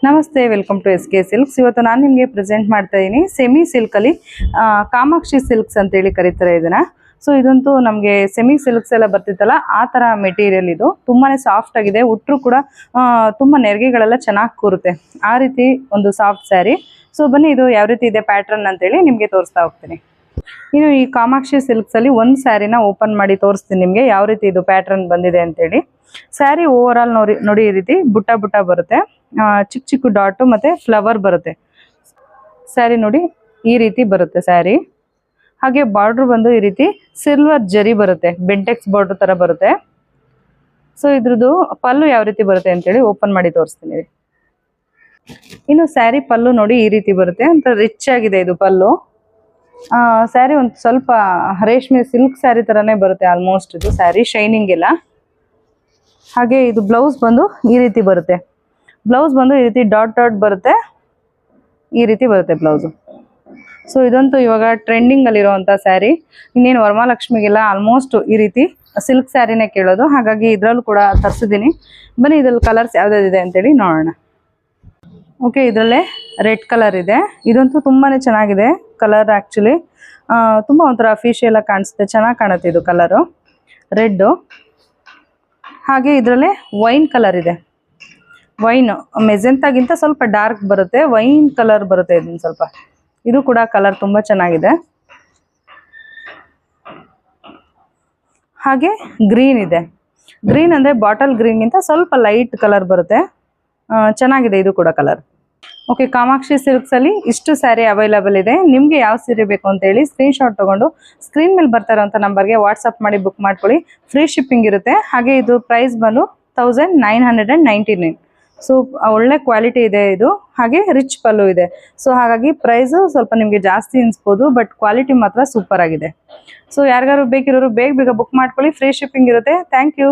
ನಮಸ್ತೆ, welcome to S K Silks. ಇವತ್ತು ನಾನು ನಿಮಗೆ ಪ್ರೆಸೆಂಟ್ ಮಾಡ್ತಾ ಇದ್ದೀನಿ ಸೆಮಿ ಸಿಲ್ಕಲ್ಲಿ ಕಾಮಾಕ್ಷಿ ಸಿಲ್ಕ್ಸ್ ಅಂತೇಳಿ ಕರೀತಾರೆ ಇದನ್ನು. ಸೊ ಇದಂತೂ ನಮಗೆ ಸೆಮಿ ಸಿಲ್ಕ್ಸ್ ಎಲ್ಲ ಬರ್ತಿತ್ತಲ್ಲ ಆ ಥರ ಮೆಟೀರಿಯಲ್. ಇದು ತುಂಬಾ ಸಾಫ್ಟ್ ಆಗಿದೆ, ಉಟ್ಟರು ಕೂಡ ತುಂಬ ನೆರಿಗೆಗಳೆಲ್ಲ ಚೆನ್ನಾಗಿ ಕೂರುತ್ತೆ. ಆ ರೀತಿ ಒಂದು ಸಾಫ್ಟ್ ಸ್ಯಾರಿ. ಸೊ ಬನ್ನಿ ಇದು ಯಾವ ರೀತಿ ಇದೆ ಪ್ಯಾಟ್ರನ್ ಅಂತೇಳಿ ನಿಮಗೆ ತೋರಿಸ್ತಾ ಹೋಗ್ತೀನಿ. ಇನ್ನು ಈ ಕಾಮಾಕ್ಷಿ ಸಿಲ್ಕ್ಸಲ್ಲಿ ಒಂದು ಸ್ಯಾರಿನ ಓಪನ್ ಮಾಡಿ ತೋರಿಸ್ತೀನಿ ನಿಮಗೆ ಯಾವ ರೀತಿ ಇದು ಪ್ಯಾಟ್ರನ್ ಬಂದಿದೆ ಅಂತೇಳಿ. ಸ್ಯಾರಿ ಓವರ್ ಆಲ್ ನೋಡಿ ಈ ರೀತಿ ಬುಟ್ಟ ಬುಟ್ಟ ಬರುತ್ತೆ, ಚಿಕ್ಕ ಚಿಕ್ಕ ಡಾಟು ಮತ್ತು ಫ್ಲವರ್ ಬರುತ್ತೆ. ಸ್ಯಾರಿ ನೋಡಿ ಈ ರೀತಿ ಬರುತ್ತೆ ಸ್ಯಾರಿ. ಹಾಗೆ ಬಾರ್ಡ್ರ್ ಬಂದು ಈ ರೀತಿ ಸಿಲ್ವರ್ ಜರಿ ಬರುತ್ತೆ, ಬೆಂಟೆಕ್ಸ್ ಬಾರ್ಡ್ರ್ ಥರ ಬರುತ್ತೆ. ಸೊ ಇದ್ರದ್ದು ಪಲ್ಲು ಯಾವ ರೀತಿ ಬರುತ್ತೆ ಅಂತೇಳಿ ಓಪನ್ ಮಾಡಿ ತೋರಿಸ್ತೀನಿ. ಇನ್ನು ಸ್ಯಾರಿ ಪಲ್ಲು ನೋಡಿ ಈ ರೀತಿ ಬರುತ್ತೆ, ಅಂತ ರಿಚ್ ಆಗಿದೆ ಇದು ಪಲ್ಲು. ಸ್ಯಾರಿ ಒಂದು ಸ್ವಲ್ಪ ರೇಷ್ಮೆ ಸಿಲ್ಕ್ ಸ್ಯಾರಿ ಥರನೇ ಬರುತ್ತೆ ಆಲ್ಮೋಸ್ಟ್ ಇದು ಸ್ಯಾರಿ, ಶೈನಿಂಗ್ ಇಲ್ಲ. ಹಾಗೆ ಇದು ಬ್ಲೌಸ್ ಬಂದು ಈ ರೀತಿ ಬರುತ್ತೆ. ಬ್ಲೌಸ್ ಬಂದು ಈ ರೀತಿ ಡಾಟ್ ಡಾಟ್ ಬರುತ್ತೆ, ಈ ರೀತಿ ಬರುತ್ತೆ ಬ್ಲೌಸು. ಸೊ ಇದಂತೂ ಇವಾಗ ಟ್ರೆಂಡಿಂಗಲ್ಲಿರುವಂಥ ಸ್ಯಾರಿ. ಇನ್ನೇನು ವರಮಹಾಲಕ್ಷ್ಮಿಗೆಲ್ಲ ಆಲ್ಮೋಸ್ಟ್ ಈ ರೀತಿ ಸಿಲ್ಕ್ ಸ್ಯಾರಿನೇ ಕೇಳೋದು, ಹಾಗಾಗಿ ಇದರಲ್ಲೂ ಕೂಡ ತರಿಸಿದ್ದೀನಿ. ಬನ್ನಿ ಇದ್ರಲ್ಲಿ ಕಲರ್ಸ್ ಯಾವ್ದಾದಿದೆ ಅಂತೇಳಿ ನೋಡೋಣ. ಓಕೆ, ಇದರಲ್ಲೇ ರೆಡ್ ಕಲರ್ ಇದೆ. ಇದಂತೂ ತುಂಬಾ ಚೆನ್ನಾಗಿದೆ ಕಲರ್. ಆ್ಯಕ್ಚುಲಿ ತುಂಬ ಒಂಥರ ಅಫಿಷಿಯಲ್ ಆಗಿ ಕಾಣಿಸುತ್ತೆ, ಚೆನ್ನಾಗಿ ಕಾಣುತ್ತೆ ಇದು ಕಲರು ರೆಡ್ಡು. ಹಾಗೆ ಇದರಲ್ಲೇ ವೈನ್ ಕಲರ್ ಇದೆ. ವೈನ್ ಮೆಜೆಂಟಾಗಿಂತ ಸ್ವಲ್ಪ ಡಾರ್ಕ್ ಬರುತ್ತೆ, ವೈನ್ ಕಲರ್ ಬರುತ್ತೆ ಇದನ್ನು ಸ್ವಲ್ಪ. ಇದು ಕೂಡ ಕಲರ್ ತುಂಬ ಚೆನ್ನಾಗಿದೆ. ಹಾಗೆ ಗ್ರೀನ್ ಇದೆ. ಗ್ರೀನ್ ಅಂದರೆ ಬಾಟಲ್ ಗ್ರೀನ್ಗಿಂತ ಸ್ವಲ್ಪ ಲೈಟ್ ಕಲರ್ ಬರುತ್ತೆ, ಚೆನ್ನಾಗಿದೆ ಇದು ಕೂಡ ಕಲರ್. ಓಕೆ, ಕಾಮಾಕ್ಷಿ ಸಿಲ್ಕ್ಸಲ್ಲಿ ಇಷ್ಟು ಸ್ಯಾರಿ ಅವೈಲಬಲ್ ಇದೆ. ನಿಮಗೆ ಯಾವ ಸೀರೆ ಬೇಕು ಅಂತೇಳಿ ಸ್ಕ್ರೀನ್ಶಾಟ್ ತೊಗೊಂಡು ಸ್ಕ್ರೀನ್ ಮೇಲೆ ಬರ್ತಾ ಇರೋಂಥ ನಂಬರ್ಗೆ ವಾಟ್ಸಪ್ ಮಾಡಿ ಬುಕ್ ಮಾಡ್ಕೊಳ್ಳಿ. ಫ್ರೀ ಶಿಪ್ಪಿಂಗ್ ಇರುತ್ತೆ. ಹಾಗೆ ಇದು ಪ್ರೈಸ್ ಬಂದು 1999. ಸೊ ಒಳ್ಳೆ ಕ್ವಾಲಿಟಿ ಇದೆ ಇದು. ಹಾಗೆ ರಿಚ್ ಪಲ್ಲು ಇದೆ. ಸೊ ಹಾಗಾಗಿ ಪ್ರೈಸು ಸ್ವಲ್ಪ ನಿಮಗೆ ಜಾಸ್ತಿ ಅನಿಸ್ಬೋದು, ಬಟ್ ಕ್ವಾಲಿಟಿ ಮಾತ್ರ ಸೂಪರ್ ಆಗಿದೆ. ಸೊ ಯಾರಿಗಾರು ಬೇಕಿರೋರು ಬೇಗ ಬೇಗ ಬುಕ್ ಮಾಡ್ಕೊಳ್ಳಿ, ಫ್ರೀ ಶಿಪ್ಪಿಂಗ್ ಇರುತ್ತೆ. Thank you.